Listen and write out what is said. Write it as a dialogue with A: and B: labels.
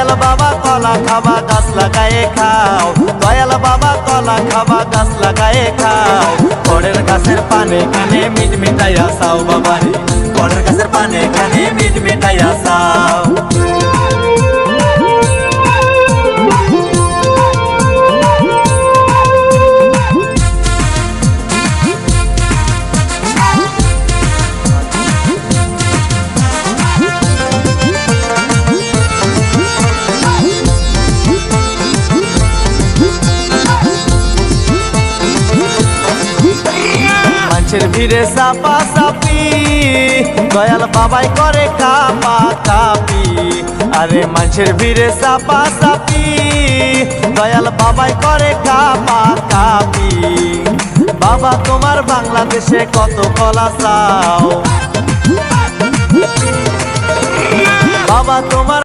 A: দয়াল বাবা কলা খাবা গাছ লাগায়ে খাও, দয়াল বাবা কলা খাবা গাছ লাগায়ে খাও। পরের গাছের পানে কানে মিট মিটাইয়া চাও বাবারে, পরের গাছের পানে কানে মিট মিটাইয়া চাও। মানুষের ভিড়ে চাপা চাপি, দয়াল বাবাই করে কাপা কাপি। আরে মানুষের ভিড়ে চাপা চাপি, দয়াল বাবাই করে কাপা কাপি। বাবা তোমার বাংলাদেশে কত কলা চাও, বাবা তোমার